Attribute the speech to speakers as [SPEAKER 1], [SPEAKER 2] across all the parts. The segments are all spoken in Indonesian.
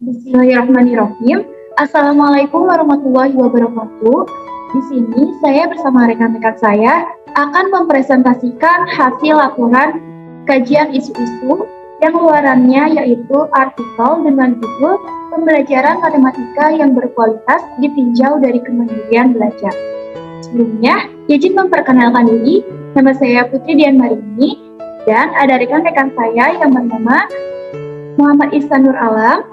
[SPEAKER 1] Bismillahirrahmanirrahim. Assalamualaikum warahmatullahi wabarakatuh. Di sini saya bersama rekan-rekan saya akan mempresentasikan hasil laporan kajian isu-isu yang luarannya yaitu artikel dengan judul Pembelajaran Matematika yang Berkualitas Ditinjau dari Kemandirian Belajar. Sebelumnya, izin memperkenalkan diri. Nama saya Putri Dian Marini dan ada rekan-rekan saya yang bernama Muhammad Ihsan Nur Alam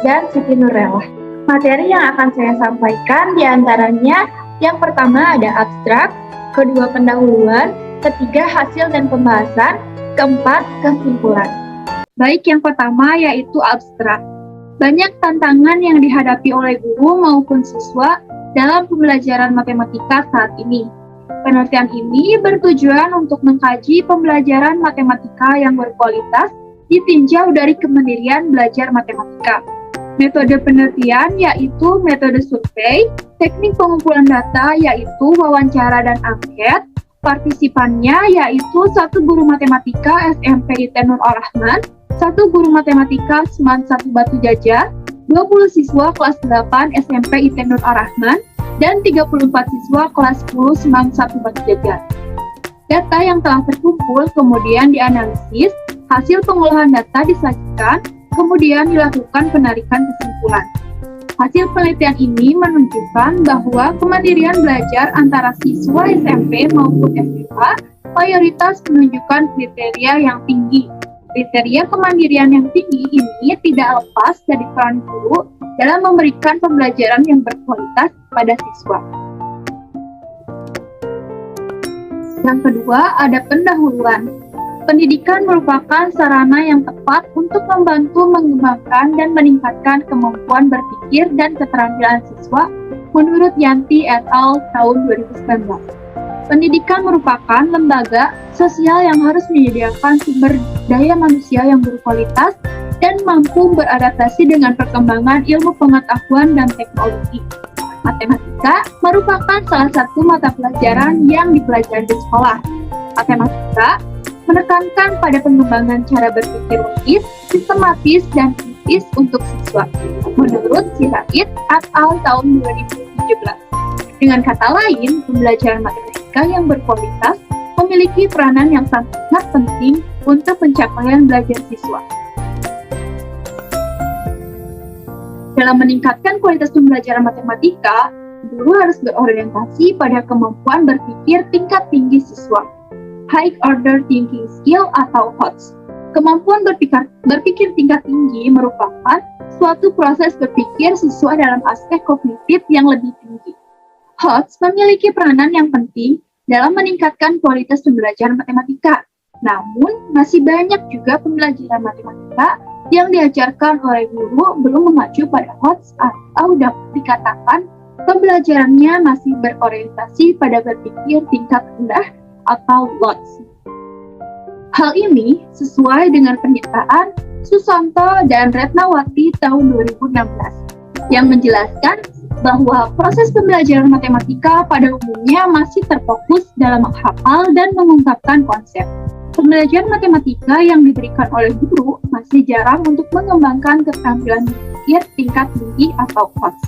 [SPEAKER 1] dan Siti Nurrellah. Materi yang akan saya sampaikan diantaranya yang pertama ada abstrak, kedua pendahuluan, ketiga hasil dan pembahasan, keempat kesimpulan. Baik, yang pertama yaitu abstrak. Banyak tantangan yang dihadapi oleh guru maupun siswa dalam pembelajaran matematika saat ini. Penelitian ini bertujuan untuk mengkaji pembelajaran matematika yang berkualitas ditinjau dari kemandirian belajar matematika. Metode penelitian yaitu metode survei, teknik pengumpulan data yaitu wawancara dan angket, partisipannya yaitu 1 guru matematika SMP IT Nur Ar-Rahman, 1 guru matematika Seman 1 Batu Jajar, 20 siswa kelas 8 SMP IT Nur Ar-Rahman, dan 34 siswa kelas 10 Seman 1 Batu Jajar. Data yang telah terkumpul kemudian dianalisis, hasil pengolahan data disajikan, kemudian dilakukan penarikan kesimpulan. Hasil penelitian ini menunjukkan bahwa kemandirian belajar antara siswa SMP maupun SMA mayoritas menunjukkan kriteria yang tinggi. Kriteria kemandirian yang tinggi ini tidak lepas dari peran guru dalam memberikan pembelajaran yang berkualitas kepada siswa. Yang kedua, ada pendahuluan. Pendidikan merupakan sarana yang tepat untuk membantu mengembangkan dan meningkatkan kemampuan berpikir dan keterampilan siswa menurut Yanti et al. Tahun 2019. Pendidikan merupakan lembaga sosial yang harus menyediakan sumber daya manusia yang berkualitas dan mampu beradaptasi dengan perkembangan ilmu pengetahuan dan teknologi. Matematika merupakan salah satu mata pelajaran yang dipelajari di sekolah. Matematika menekankan pada pengembangan cara berpikir logis, sistematis, dan kritis untuk siswa, menurut Sirait et al. Tahun 2017. Dengan kata lain, pembelajaran matematika yang berkualitas memiliki peranan yang sangat penting untuk pencapaian belajar siswa. Dalam meningkatkan kualitas pembelajaran matematika, guru harus berorientasi pada kemampuan berpikir tingkat tinggi siswa. High Order Thinking Skill atau HOTS. Kemampuan berpikir tingkat tinggi merupakan suatu proses berpikir siswa dalam aspek kognitif yang lebih tinggi. HOTS memiliki peranan yang penting dalam meningkatkan kualitas pembelajaran matematika. Namun, masih banyak juga pembelajaran matematika yang diajarkan oleh guru belum mengacu pada HOTS atau dapat dikatakan pembelajarannya masih berorientasi pada berpikir tingkat rendah atau LOTS. Hal ini sesuai dengan pernyataan Susanto dan Retnawati tahun 2016 yang menjelaskan bahwa proses pembelajaran matematika pada umumnya masih terfokus dalam menghafal dan mengungkapkan konsep. Pembelajaran matematika yang diberikan oleh guru masih jarang untuk mengembangkan keterampilan berpikir tingkat tinggi atau HOTS.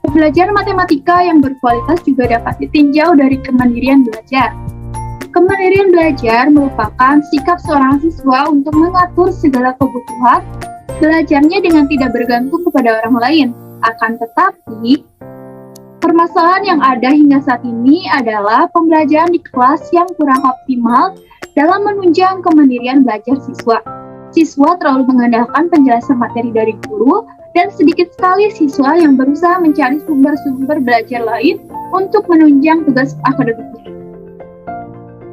[SPEAKER 1] Pembelajaran matematika yang berkualitas juga dapat ditinjau dari kemandirian belajar. Kemandirian belajar merupakan sikap seorang siswa untuk mengatur segala kebutuhan belajarnya dengan tidak bergantung kepada orang lain. Akan tetapi, permasalahan yang ada hingga saat ini adalah pembelajaran di kelas yang kurang optimal dalam menunjang kemandirian belajar siswa. Siswa terlalu mengandalkan penjelasan materi dari guru, dan sedikit sekali siswa yang berusaha mencari sumber-sumber belajar lain untuk menunjang tugas akademiknya.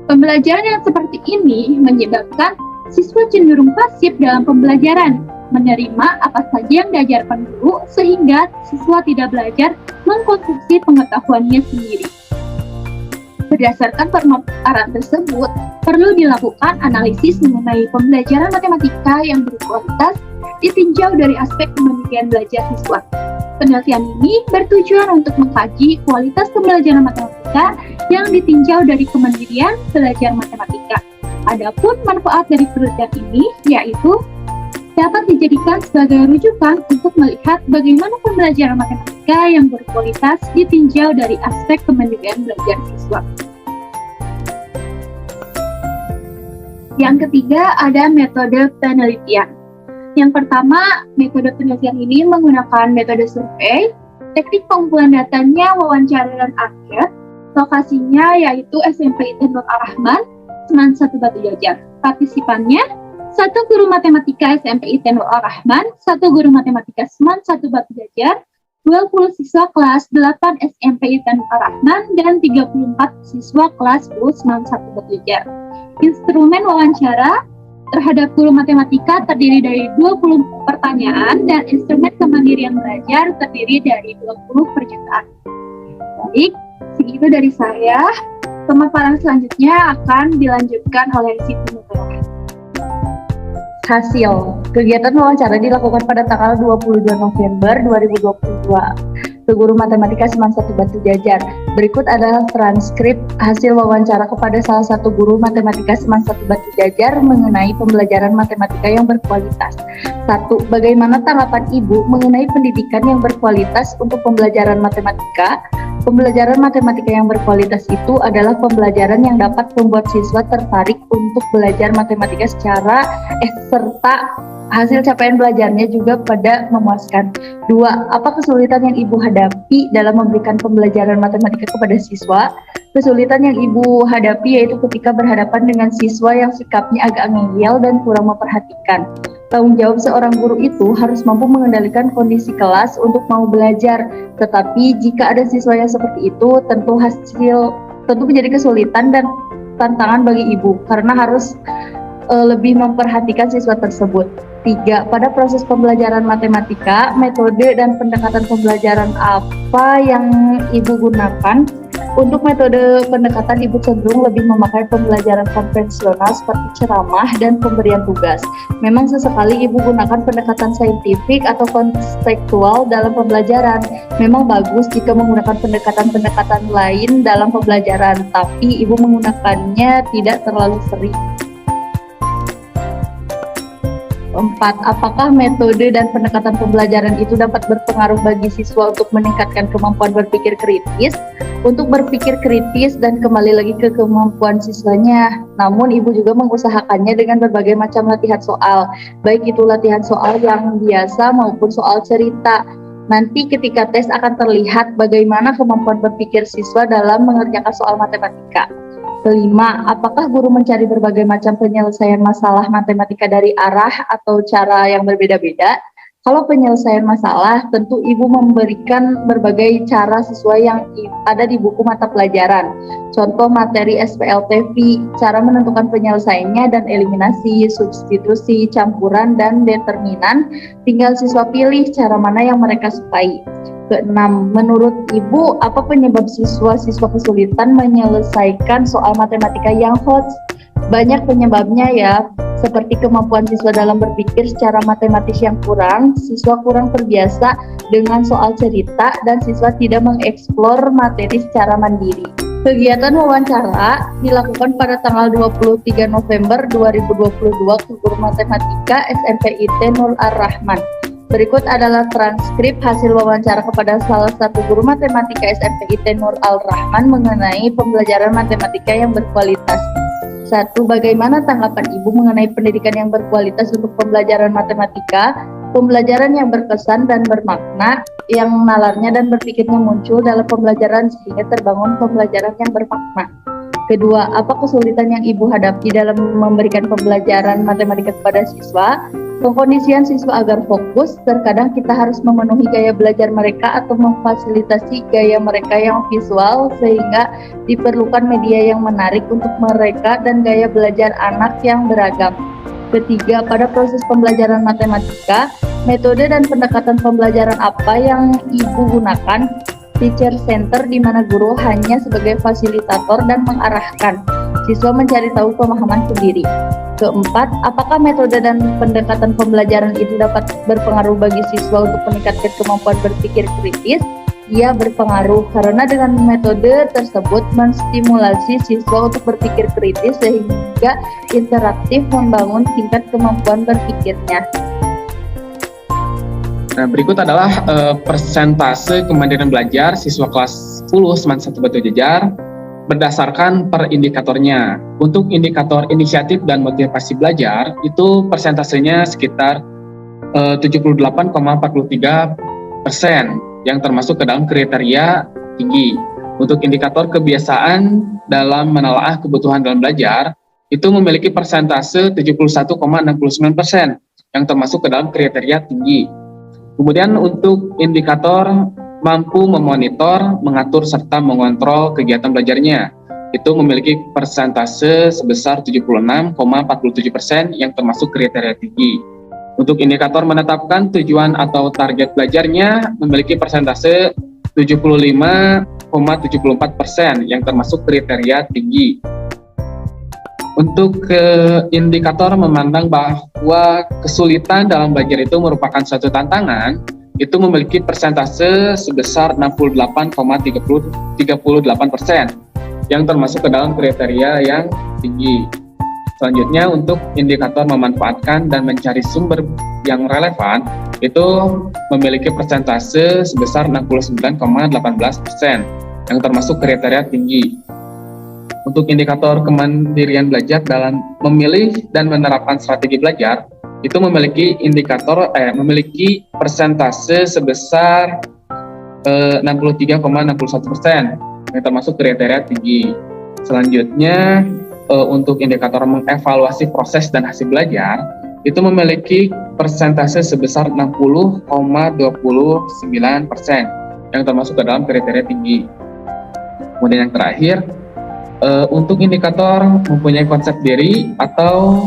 [SPEAKER 1] Pembelajaran yang seperti ini menyebabkan siswa cenderung pasif dalam pembelajaran, menerima apa saja yang diajarkan guru sehingga siswa tidak belajar mengkonsumsi pengetahuannya sendiri. Berdasarkan pemaparan tersebut, perlu dilakukan analisis mengenai pembelajaran matematika yang berkualitas ditinjau dari aspek kemandirian belajar siswa. Penelitian ini bertujuan untuk mengkaji kualitas pembelajaran matematika
[SPEAKER 2] yang ditinjau dari kemandirian belajar matematika. Adapun manfaat dari penelitian ini yaitu dapat dijadikan sebagai rujukan untuk melihat bagaimana pembelajaran matematika yang berkualitas ditinjau dari aspek kemandirian belajar siswa. Yang ketiga ada metode penelitian. Yang pertama, metode penelitian ini menggunakan metode survei, teknik pengumpulan datanya wawancara dan angket, lokasinya yaitu SMP IT Nur Ar-Rahman, Seman 1 Batu Jajar. Partisipannya, 1 guru matematika SMP IT Nur Ar-Rahman, 1 guru matematika Seman 1 Batu Jajar, 20 siswa kelas 8 SMP IT Nur Ar-Rahman, dan 34 siswa kelas 10 Seman 1 Batu Jajar. Instrumen wawancara terhadap guru matematika terdiri dari 20 pertanyaan dan instrumen kemandirian belajar terdiri dari 20 pernyataan. Baik, segitu dari saya. Pemaparan selanjutnya akan dilanjutkan oleh Siti Nurul.
[SPEAKER 3] Hasil kegiatan wawancara dilakukan pada tanggal 22 November 2022 ke guru matematika Seman 1 Batu Jajar. Berikut adalah transkrip hasil wawancara kepada salah satu guru matematika Seman 1 Batu Jajar mengenai pembelajaran matematika yang berkualitas. 1. Bagaimana tanggapan Ibu mengenai pendidikan yang berkualitas untuk pembelajaran matematika? Pembelajaran matematika yang berkualitas itu adalah pembelajaran yang dapat membuat siswa tertarik untuk belajar matematika serta hasil capaian belajarnya juga pada memuaskan. 2. Apa kesulitan yang Ibu hadapi dalam memberikan pembelajaran matematika kepada siswa? Kesulitan yang Ibu hadapi yaitu ketika berhadapan dengan siswa yang sikapnya agak ngeyel dan kurang memperhatikan. Tanggung jawab seorang guru itu harus mampu mengendalikan kondisi kelas untuk mau belajar. Tetapi jika ada siswa yang seperti itu, tentu menjadi kesulitan dan tantangan bagi Ibu karena harus lebih memperhatikan siswa tersebut. 3. Pada proses pembelajaran matematika, metode dan pendekatan pembelajaran apa yang Ibu gunakan? Untuk metode pendekatan, Ibu cenderung lebih memakai pembelajaran konvensional seperti ceramah dan pemberian tugas. Memang sesekali Ibu gunakan pendekatan saintifik atau kontekstual dalam pembelajaran. Memang bagus jika menggunakan pendekatan-pendekatan lain dalam pembelajaran, tapi Ibu menggunakannya tidak terlalu sering. 4. Apakah metode dan pendekatan pembelajaran itu dapat berpengaruh bagi siswa untuk meningkatkan kemampuan berpikir kritis? Untuk berpikir kritis dan kembali lagi ke kemampuan siswanya. Namun Ibu juga mengusahakannya dengan berbagai macam latihan soal, baik itu latihan soal yang biasa maupun soal cerita. Nanti ketika tes akan terlihat bagaimana kemampuan berpikir siswa dalam mengerjakan soal matematika. 5. Apakah guru mencari berbagai macam penyelesaian masalah matematika dari arah atau cara yang berbeda-beda? Kalau penyelesaian masalah, tentu Ibu memberikan berbagai cara sesuai yang ada di buku mata pelajaran. Contoh materi SPLTV, cara menentukan penyelesaiannya dan eliminasi, substitusi, campuran, dan determinan. Tinggal siswa pilih cara mana yang mereka sukai. 6. Menurut Ibu, apa penyebab siswa-siswa kesulitan menyelesaikan soal matematika yang hot? Banyak penyebabnya ya, seperti kemampuan siswa dalam berpikir secara matematis yang kurang, siswa kurang terbiasa dengan soal cerita, dan siswa tidak mengeksplor materi secara mandiri. Kegiatan wawancara dilakukan pada tanggal 23 November 2022 ke guru matematika SMP IT Nur Ar-Rahman. Berikut adalah transkrip hasil wawancara kepada salah satu guru matematika SMP IT Nur Ar-Rahman mengenai pembelajaran matematika yang berkualitas. 1. Bagaimana tanggapan Ibu mengenai pendidikan yang berkualitas untuk pembelajaran matematika? Pembelajaran yang berkesan dan bermakna, yang nalarnya dan berpikirnya muncul dalam pembelajaran sehingga terbangun pembelajaran yang bermakna. Kedua, apa kesulitan yang Ibu hadapi dalam memberikan pembelajaran matematika kepada siswa? Pengkondisian siswa agar fokus, terkadang kita harus memenuhi gaya belajar mereka atau memfasilitasi gaya mereka yang visual sehingga diperlukan media yang menarik untuk mereka dan gaya belajar anak yang beragam. Ketiga, pada proses pembelajaran matematika, metode dan pendekatan pembelajaran apa yang Ibu gunakan? Teacher center di mana guru hanya sebagai fasilitator dan mengarahkan. Siswa mencari tahu pemahaman sendiri. Keempat, apakah metode dan pendekatan pembelajaran itu dapat berpengaruh bagi siswa untuk meningkatkan kemampuan berpikir kritis? ia berpengaruh karena dengan metode tersebut menstimulasi siswa untuk berpikir kritis sehingga interaktif membangun tingkat kemampuan berpikirnya.
[SPEAKER 4] Nah, berikut adalah persentase kemandirian belajar siswa kelas 10 Seman 1 Batu Jajar berdasarkan per indikatornya. Untuk indikator inisiatif dan motivasi belajar, itu persentasenya sekitar 78,43%, yang termasuk ke dalam kriteria tinggi. Untuk indikator kebiasaan dalam menelaah kebutuhan dalam belajar, itu memiliki persentase 71,69%, yang termasuk ke dalam kriteria tinggi. Kemudian untuk indikator mampu memonitor, mengatur, serta mengontrol kegiatan belajarnya, itu memiliki persentase sebesar 76,47%, yang termasuk kriteria tinggi. Untuk indikator menetapkan tujuan atau target belajarnya memiliki persentase 75,74%, yang termasuk kriteria tinggi. Untuk indikator memandang bahwa kesulitan dalam belajar itu merupakan suatu tantangan, itu memiliki persentase sebesar 68,38%, yang termasuk ke dalam kriteria yang tinggi. Selanjutnya, untuk indikator memanfaatkan dan mencari sumber yang relevan, itu memiliki persentase sebesar 69,18%, yang termasuk kriteria tinggi. Untuk indikator kemandirian belajar dalam memilih dan menerapkan strategi belajar, itu memiliki memiliki persentase sebesar 63,61%, yang termasuk kriteria tinggi. Selanjutnya, untuk indikator mengevaluasi proses dan hasil belajar, itu memiliki persentase sebesar 60,29%, yang termasuk ke dalam kriteria tinggi. Kemudian yang terakhir, untuk indikator mempunyai konsep diri atau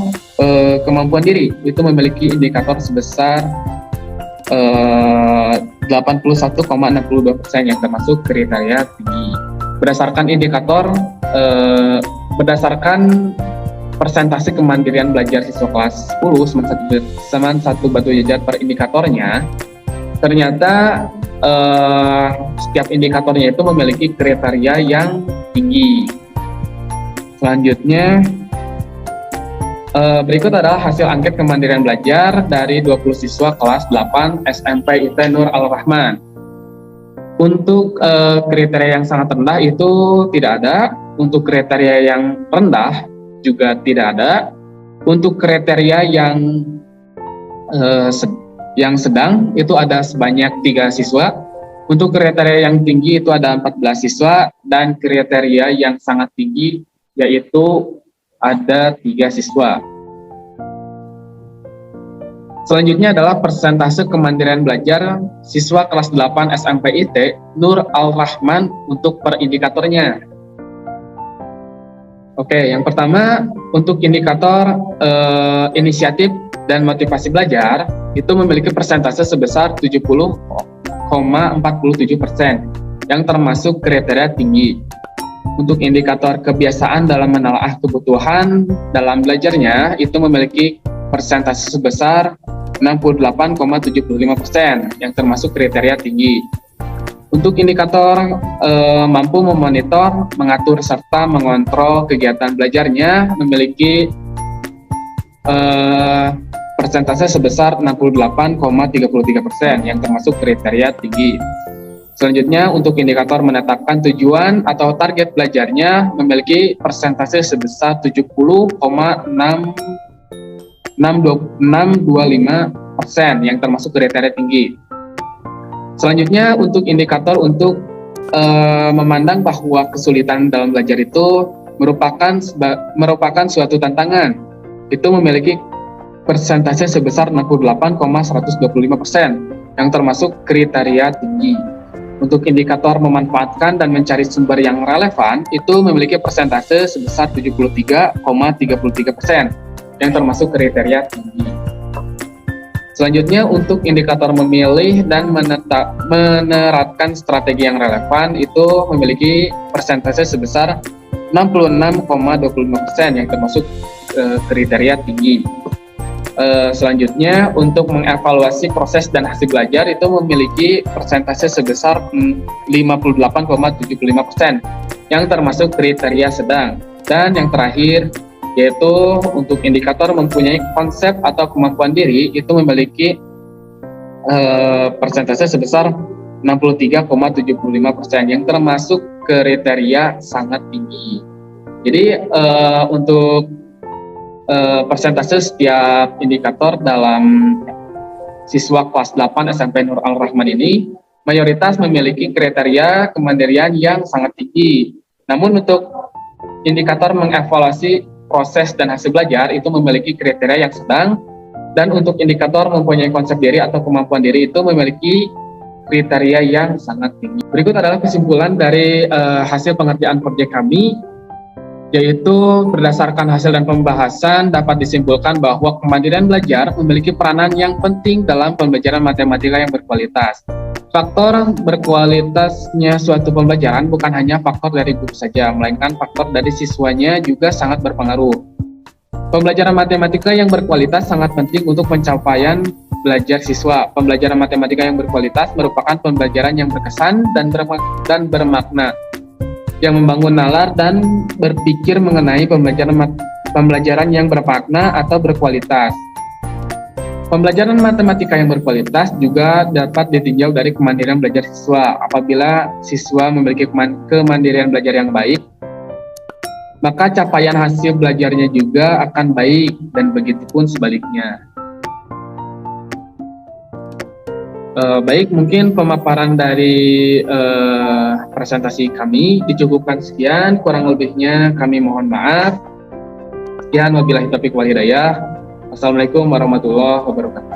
[SPEAKER 4] kemampuan diri, itu memiliki indikator sebesar 81,62%, yang termasuk kriteria tinggi. Berdasarkan persentase kemandirian belajar siswa kelas 10 Seman 1 Batu Jajar per indikatornya, ternyata setiap indikatornya itu memiliki kriteria yang tinggi. Selanjutnya, berikut adalah hasil angket kemandirian belajar dari 20 siswa kelas 8 SMP IT Nur Al-Rahman. Untuk kriteria yang sangat rendah itu tidak ada. Untuk kriteria yang rendah juga tidak ada. Untuk kriteria yang sedang itu ada sebanyak 3 siswa. Untuk kriteria yang tinggi itu ada 14 siswa, dan kriteria yang sangat tinggi yaitu ada 3 siswa. Selanjutnya adalah persentase kemandirian belajar siswa kelas 8 SMP IT Nur Al-Rahman untuk per indikatornya. Oke, yang pertama untuk indikator inisiatif dan motivasi belajar itu memiliki persentase sebesar 70,47%, yang termasuk kriteria tinggi. Untuk indikator kebiasaan dalam menelaah kebutuhan dalam belajarnya itu memiliki persentase sebesar 68,75%, yang termasuk kriteria tinggi. Untuk indikator mampu memonitor, mengatur, serta mengontrol kegiatan belajarnya memiliki persentase sebesar 68,33%, yang termasuk kriteria tinggi. Selanjutnya, untuk indikator menetapkan tujuan atau target belajarnya memiliki persentase sebesar 70,625%, yang termasuk kriteria tinggi. Selanjutnya, untuk indikator untuk memandang bahwa kesulitan dalam belajar itu merupakan suatu tantangan, itu memiliki persentase sebesar 68,125%, yang termasuk kriteria tinggi. Untuk indikator memanfaatkan dan mencari sumber yang relevan itu memiliki persentase sebesar 73,33%, yang termasuk kriteria tinggi. Selanjutnya, untuk indikator memilih dan menerapkan strategi yang relevan itu memiliki persentase sebesar 66,25%, yang termasuk kriteria tinggi. Selanjutnya, untuk mengevaluasi proses dan hasil belajar itu memiliki persentase sebesar 58,75% yang termasuk kriteria sedang. Dan yang terakhir, yaitu untuk indikator mempunyai konsep atau kemampuan diri itu memiliki persentase sebesar 63,75% yang termasuk kriteria sangat tinggi. Jadi untuk persentase setiap indikator dalam siswa kelas 8 SMP Nur Al-Rahman ini mayoritas memiliki kriteria kemandirian yang sangat tinggi. Namun untuk indikator mengevaluasi proses dan hasil belajar itu memiliki kriteria yang sedang, dan untuk indikator mempunyai konsep diri atau kemampuan diri itu memiliki kriteria yang sangat tinggi. Berikut adalah kesimpulan dari hasil pengerjaan proyek kami, yaitu berdasarkan hasil dan pembahasan dapat disimpulkan bahwa kemandirian belajar memiliki peranan yang penting dalam pembelajaran matematika yang berkualitas. Faktor berkualitasnya suatu pembelajaran bukan hanya faktor dari guru saja, melainkan faktor dari siswanya juga sangat berpengaruh. Pembelajaran matematika yang berkualitas sangat penting untuk pencapaian belajar siswa. Pembelajaran matematika yang berkualitas merupakan pembelajaran yang berkesan dan bermakna, yang membangun nalar dan berpikir mengenai pembelajaran yang bermakna atau berkualitas. Pembelajaran matematika yang berkualitas juga dapat ditinjau dari kemandirian belajar siswa. Apabila siswa memiliki kemandirian belajar yang baik, maka capaian hasil belajarnya juga akan baik, dan begitupun sebaliknya. Baik, mungkin pemaparan dari presentasi kami dicukupkan sekian, kurang lebihnya kami mohon maaf. Sekian, wabillahi taufiq wal hidayah. Assalamualaikum warahmatullahi wabarakatuh.